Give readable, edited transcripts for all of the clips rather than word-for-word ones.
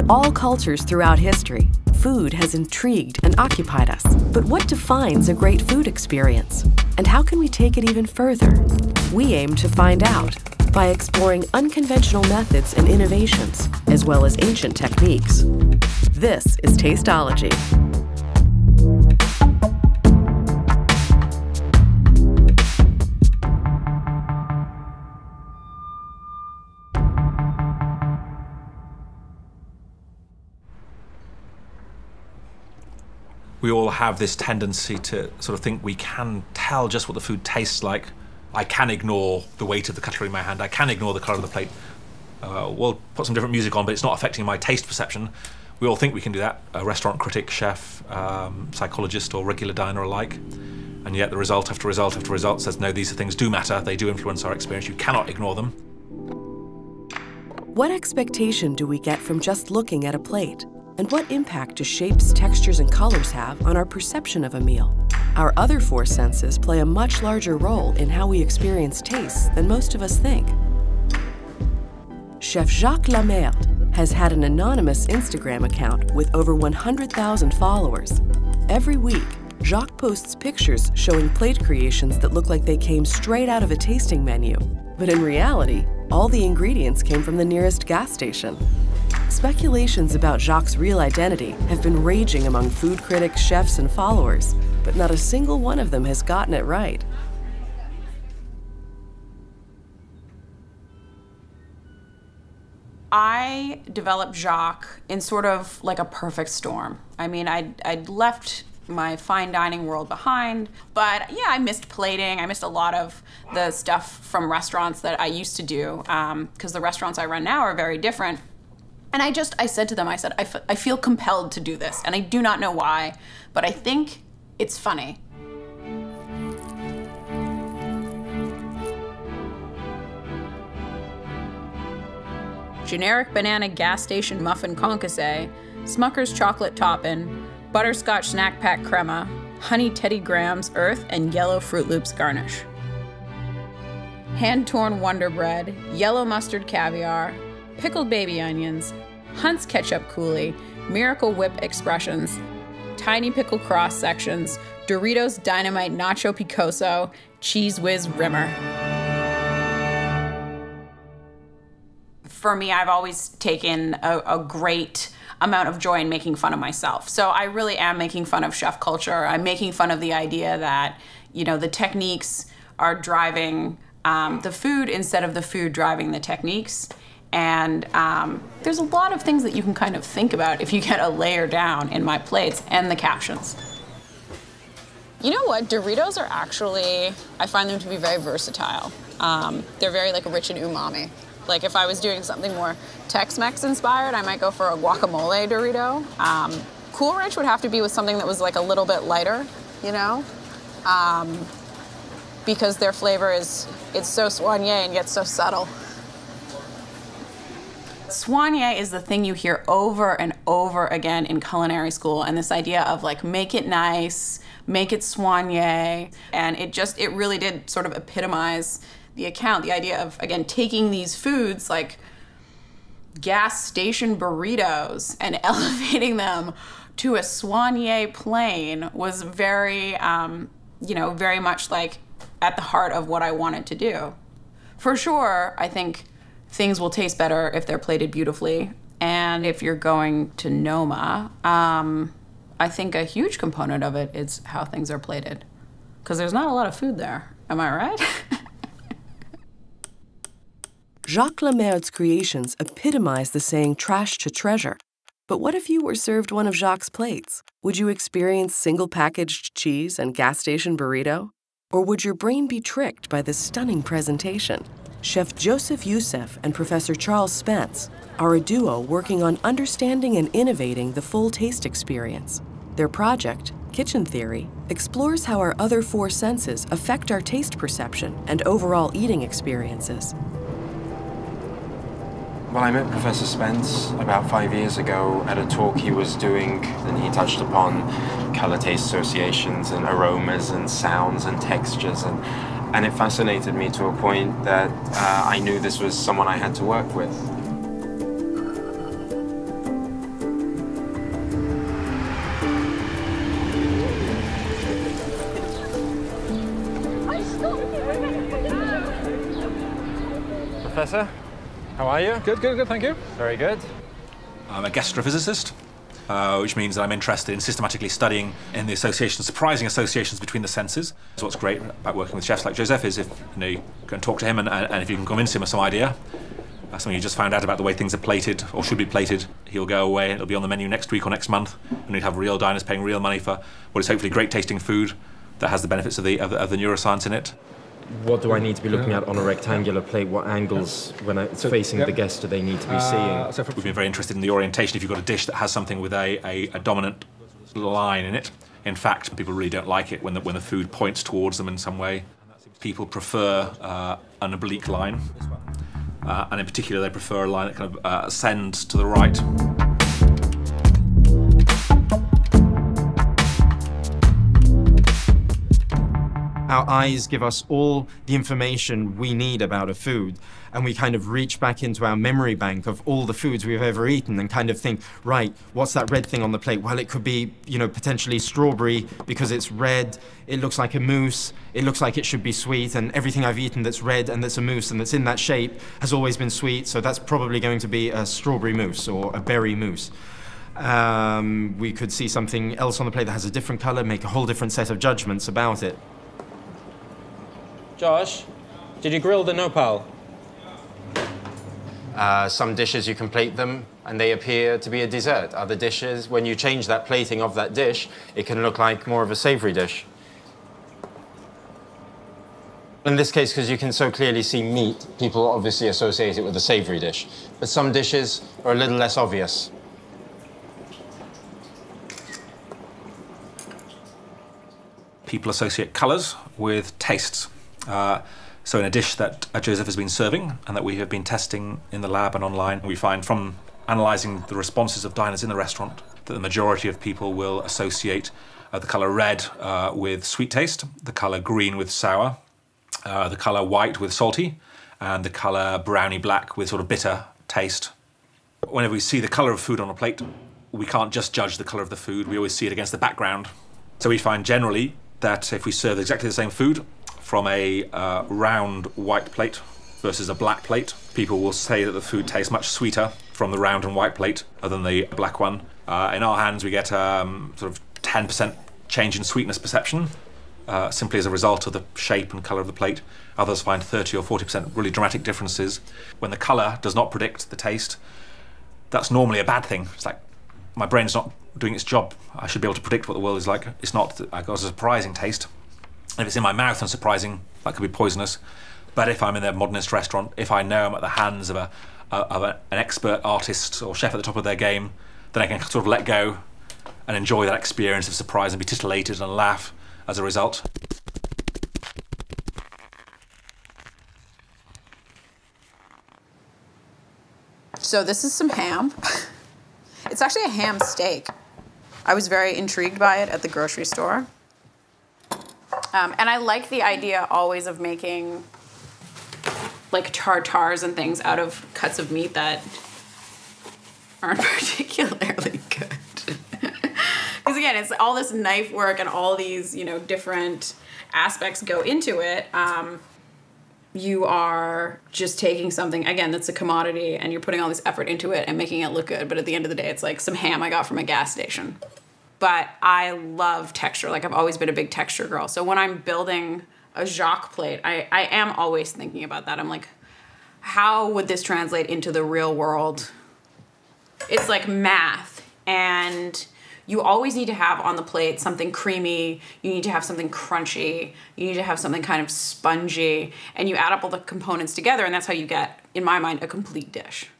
In all cultures throughout history, food has intrigued and occupied us. But what defines a great food experience? And how can we take it even further? We aim to find out by exploring unconventional methods and innovations, as well as ancient techniques. This is Tasteology. We all have this tendency to sort of think we can tell just what the food tastes like. I can ignore the weight of the cutlery in my hand. I can ignore the colour of the plate. We'll put some different music on, but it's not affecting my taste perception. We all think we can do that. A restaurant critic, chef, psychologist, or regular diner alike. And yet the result after result after result says, no, these things do matter. They do influence our experience. You cannot ignore them. What expectation do we get from just looking at a plate? And what impact do shapes, textures, and colors have on our perception of a meal? Our other four senses play a much larger role in how we experience taste than most of us think. Chef Jacques Lamerde has had an anonymous Instagram account with over 100,000 followers. Every week, Jacques posts pictures showing plate creations that look like they came straight out of a tasting menu. But in reality, all the ingredients came from the nearest gas station. Speculations about Jacques' real identity have been raging among food critics, chefs, and followers, but not a single one of them has gotten it right. I developed Jacques in sort of like a perfect storm. I mean, I'd left my fine dining world behind, but yeah, I missed plating. I missed a lot of the stuff from restaurants that I used to do, because the restaurants I run now are very different. And I said to them, I feel compelled to do this, and I do not know why, but I think it's funny. Generic banana gas station muffin concasse, Smucker's chocolate toppin', butterscotch snack pack crema, honey Teddy Grahams earth, and yellow Fruit Loops garnish. Hand-torn Wonder Bread, yellow mustard caviar, pickled baby onions, Hunt's ketchup coulis, Miracle Whip expressions, tiny pickle cross sections, Doritos Dynamite Nacho Picoso, Cheese Whiz Rimmer. For me, I've always taken a great amount of joy in making fun of myself. So I really am making fun of chef culture. I'm making fun of the idea that, you know, the techniques are driving the food instead of the food driving the techniques. And there's a lot of things that you can kind of think about if you get a layer down in my plates and the captions. You know what? Doritos are actually, I find them to be very versatile. They're very like rich in umami. Like if I was doing something more Tex-Mex inspired, I might go for a guacamole Dorito. Cool Ranch would have to be with something that was like a little bit lighter, you know? Because their flavor it's so soigné and yet so subtle. Soigné is the thing you hear over and over again in culinary school, and this idea of like, make it nice, make it soigné, and it really did sort of epitomize the account, the idea of, again, taking these foods like gas station burritos and elevating them to a soigné plane was very, you know, very much like at the heart of what I wanted to do. For sure, I think things will taste better if they're plated beautifully. And if you're going to Noma, I think a huge component of it is how things are plated. Because there's not a lot of food there. Am I right? Jacques Lamerde's creations epitomize the saying trash to treasure. But what if you were served one of Jacques' plates? Would you experience single-packaged cheese and gas station burrito? Or would your brain be tricked by this stunning presentation? Chef Joseph Youssef and Professor Charles Spence are a duo working on understanding and innovating the full taste experience. Their project, Kitchen Theory, explores how our other four senses affect our taste perception and overall eating experiences. Well, I met Professor Spence about 5 years ago at a talk he was doing, and he touched upon color-taste associations and aromas and sounds and textures, and it fascinated me to a point that I knew this was someone I had to work with. Professor. How are you? Good, good, good, thank you. Very good. I'm a gastrophysicist, which means that I'm interested in systematically studying in the associations, surprising associations between the senses. So what's great about working with chefs like Joseph is if you can talk to him and if you can convince him of some idea, something you just found out about the way things are plated or should be plated, he'll go away, it'll be on the menu next week or next month, and we'd have real diners paying real money for what is hopefully great tasting food that has the benefits of the neuroscience in it. What do I need to be looking at on a rectangular plate? What angles, when it's facing the guest, do they need to be seeing? So we've been very interested in the orientation. If you've got a dish that has something with a dominant line in it, in fact, people really don't like it when the food points towards them in some way. People prefer an oblique line, and in particular, they prefer a line that kind of ascends to the right. Our eyes give us all the information we need about a food, and we kind of reach back into our memory bank of all the foods we've ever eaten and kind of think, right, what's that red thing on the plate? Well, it could be, potentially strawberry because it's red, it looks like a mousse, it looks like it should be sweet, and everything I've eaten that's red and that's a mousse and that's in that shape has always been sweet, so that's probably going to be a strawberry mousse or a berry mousse. We could see something else on the plate that has a different color, make a whole different set of judgments about it. Josh, did you grill the nopal? Some dishes you can plate them and they appear to be a dessert. Other dishes, when you change that plating of that dish, it can look like more of a savory dish. In this case, because you can so clearly see meat, people obviously associate it with a savory dish. But some dishes are a little less obvious. People associate colours with tastes. So in a dish that Joseph has been serving and that we have been testing in the lab and online, we find from analysing the responses of diners in the restaurant that the majority of people will associate the colour red with sweet taste, the colour green with sour, the colour white with salty, and the colour browny black with sort of bitter taste. Whenever we see the colour of food on a plate, we can't just judge the colour of the food, we always see it against the background. So we find generally that if we serve exactly the same food from a round white plate versus a black plate, people will say that the food tastes much sweeter from the round and white plate than the black one. In our hands, we get sort of 10% change in sweetness perception, simply as a result of the shape and colour of the plate. Others find 30 or 40% really dramatic differences. When the colour does not predict the taste, that's normally a bad thing. It's like, my brain's not doing its job. I should be able to predict what the world is like. It's not. I got a surprising taste. If it's in my mouth and surprising, that could be poisonous. But if I'm in a modernist restaurant, if I know I'm at the hands of an expert artist or chef at the top of their game, then I can sort of let go and enjoy that experience of surprise and be titillated and laugh as a result. So this is some ham. It's actually a ham steak. I was very intrigued by it at the grocery store. And I like the idea always of making like tartars and things out of cuts of meat that aren't particularly good. Because again, it's all this knife work and all these, different aspects go into it. You are just taking something, again, that's a commodity and you're putting all this effort into it and making it look good. But at the end of the day, it's like some ham I got from a gas station. But I love texture. Like, I've always been a big texture girl. So when I'm building a Jacques plate, I am always thinking about that. I'm like, how would this translate into the real world? It's like math. And you always need to have on the plate something creamy. You need to have something crunchy. You need to have something kind of spongy. And you add up all the components together, and that's how you get, in my mind, a complete dish.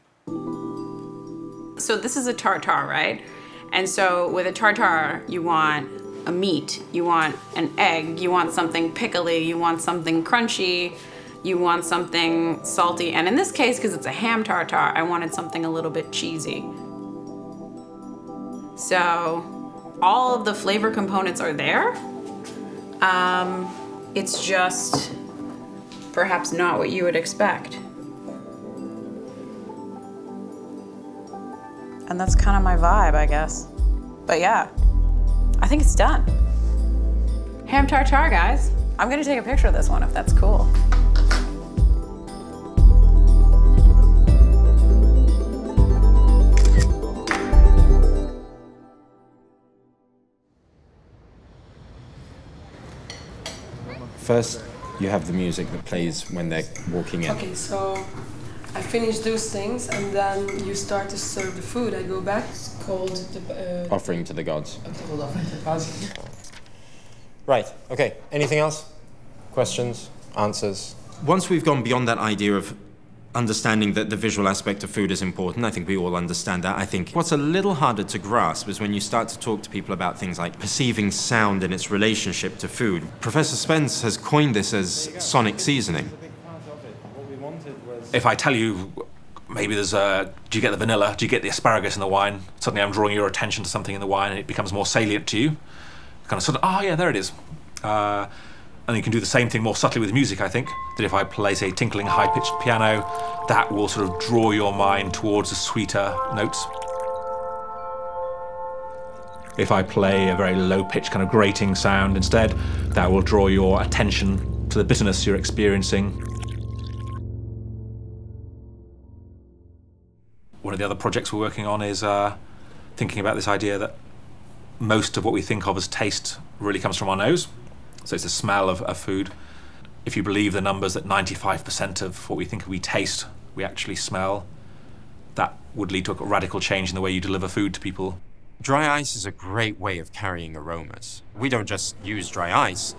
So this is a tartare, right? And so with a tartare, you want a meat, you want an egg, you want something pickly, you want something crunchy, you want something salty. And in this case, because it's a ham tartare, I wanted something a little bit cheesy. So all of the flavor components are there. It's just perhaps not what you would expect. And that's kind of my vibe, I guess. But yeah, I think it's done. Ham tartare, guys. I'm gonna take a picture of this one if that's cool. First, you have the music that plays when they're walking in. Okay, so I finish those things, and then you start to serve the food. I go back, called the... Offering to the gods. Right, okay. Anything else? Questions? Answers? Once we've gone beyond that idea of understanding that the visual aspect of food is important, I think we all understand that. I think what's a little harder to grasp is when you start to talk to people about things like perceiving sound and its relationship to food. Professor Spence has coined this as sonic seasoning. If I tell you, maybe there's do you get the vanilla, do you get the asparagus in the wine? Suddenly I'm drawing your attention to something in the wine and it becomes more salient to you. Kind of sort of, oh yeah, there it is. And you can do the same thing more subtly with music, I think. That if I play, say, tinkling, high-pitched piano, that will sort of draw your mind towards the sweeter notes. If I play a very low-pitched kind of grating sound instead, that will draw your attention to the bitterness you're experiencing. One of the other projects we're working on is thinking about this idea that most of what we think of as taste really comes from our nose. So it's the smell of food. If you believe the numbers that 95% of what we think we taste, we actually smell, that would lead to a radical change in the way you deliver food to people. Dry ice is a great way of carrying aromas. We don't just use dry ice,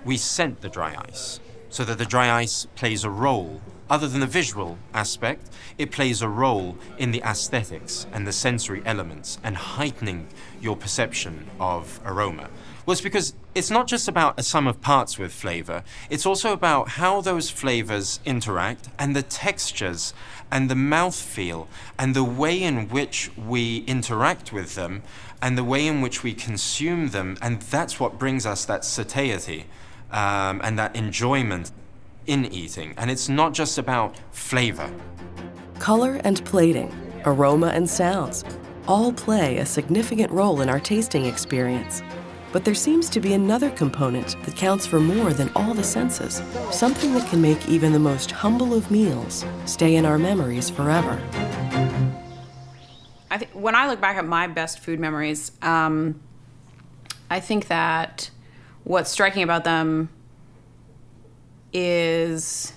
we scent the dry ice, so that the dry ice plays a role. Other than the visual aspect, it plays a role in the aesthetics and the sensory elements and heightening your perception of aroma. Well, it's because it's not just about a sum of parts with flavor, it's also about how those flavors interact and the textures and the mouthfeel and the way in which we interact with them and the way in which we consume them, and that's what brings us that satiety and that enjoyment in eating. And it's not just about flavor. Color and plating, aroma and sounds, all play a significant role in our tasting experience. But there seems to be another component that counts for more than all the senses, something that can make even the most humble of meals stay in our memories forever. I think when I look back at my best food memories, I think that what's striking about them is,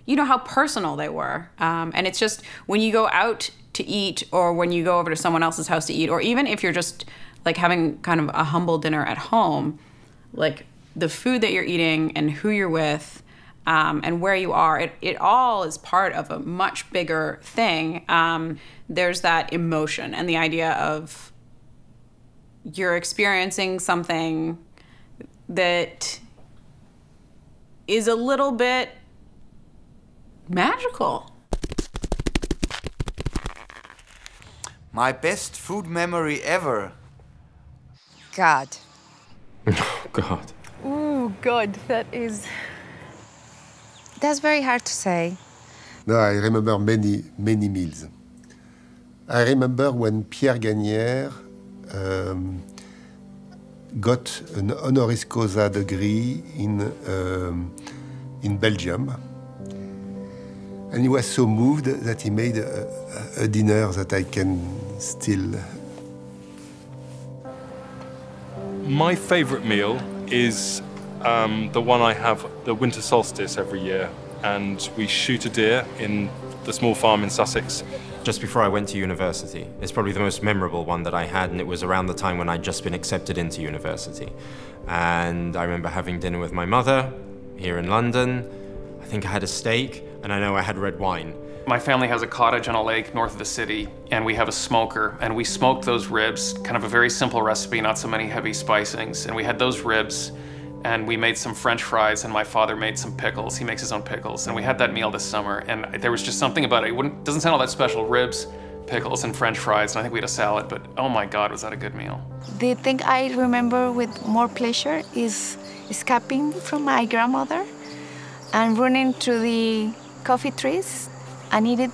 you know, how personal they were. And it's just when you go out to eat, or when you go over to someone else's house to eat, or even if you're just like having kind of a humble dinner at home, like the food that you're eating and who you're with and where you are, it all is part of a much bigger thing. There's that emotion and the idea of you're experiencing something that is a little bit magical. My best food memory ever. God. Oh, God. Ooh, God, that's very hard to say. No, I remember many meals. I remember when Pierre Gagnère got an honoris causa degree in Belgium. And he was so moved that he made a dinner that I can still... My favourite meal is the one I have the winter solstice every year, and we shoot a deer in the small farm in Sussex. Just before I went to university. It's probably the most memorable one that I had, and it was around the time when I'd just been accepted into university. And I remember having dinner with my mother here in London. I think I had a steak, and I know I had red wine. My family has a cottage on a lake north of the city, and we have a smoker, and we smoked those ribs, kind of a very simple recipe, not so many heavy spicings, and we had those ribs, and we made some French fries, and my father made some pickles. He makes his own pickles, and we had that meal this summer, and there was just something about it. It doesn't sound all that special, ribs, pickles, and French fries, and I think we had a salad, but oh my God, was that a good meal. The thing I remember with more pleasure is escaping from my grandmother and running to the coffee trees and eating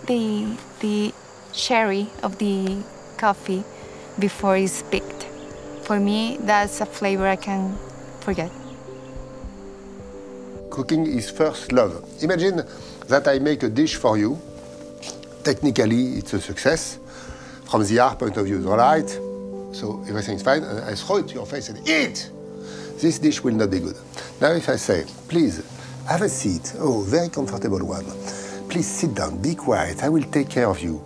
the cherry of the coffee before it's picked. For me, that's a flavor I can't forget. Cooking is first love. Imagine that I make a dish for you. Technically, it's a success. From the art point of view, it's all right. So everything's fine. And I throw it to your face and eat. This dish will not be good. Now if I say, please, have a seat, oh, very comfortable one. Please sit down, be quiet, I will take care of you.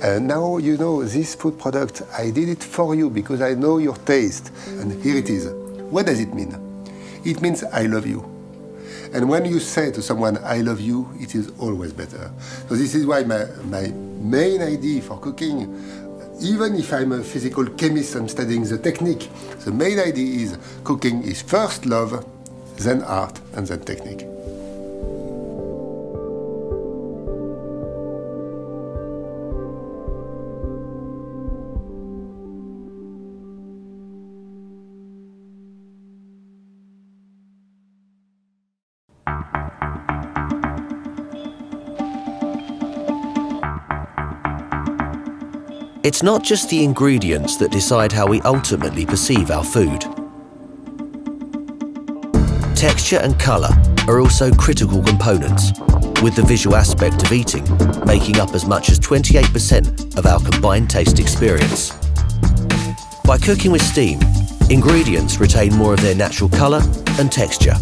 Now you know this food product, I did it for you because I know your taste. And here it is. What does it mean? It means I love you. And when you say to someone, I love you, it is always better. So this is why my main idea for cooking, even if I'm a physical chemist, I'm studying the technique, the main idea is cooking is first love, then art, and then technique. It's not just the ingredients that decide how we ultimately perceive our food. Texture and colour are also critical components, with the visual aspect of eating making up as much as 28% of our combined taste experience. By cooking with steam, ingredients retain more of their natural colour and texture.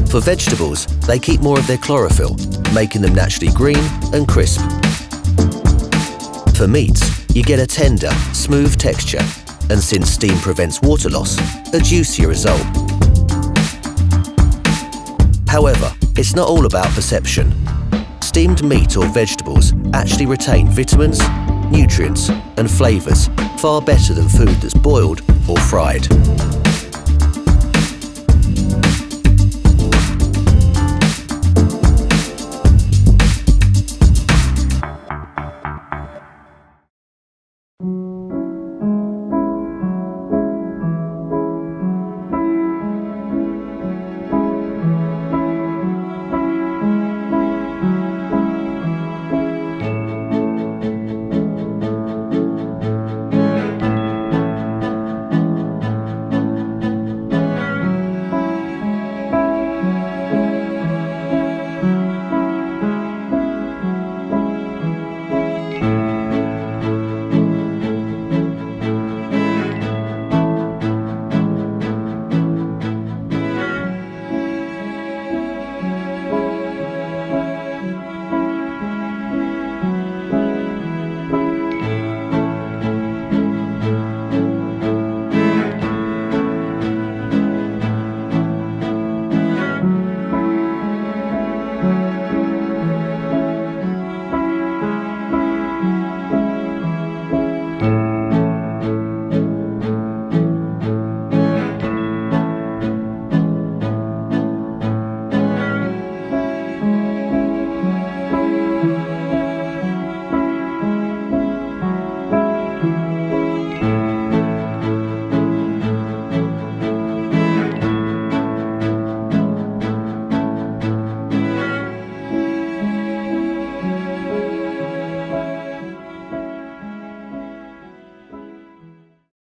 For vegetables, they keep more of their chlorophyll, making them naturally green and crisp. For meats, you get a tender, smooth texture, and since steam prevents water loss, a juicier result. However, it's not all about perception. Steamed meat or vegetables actually retain vitamins, nutrients, and flavours far better than food that's boiled or fried.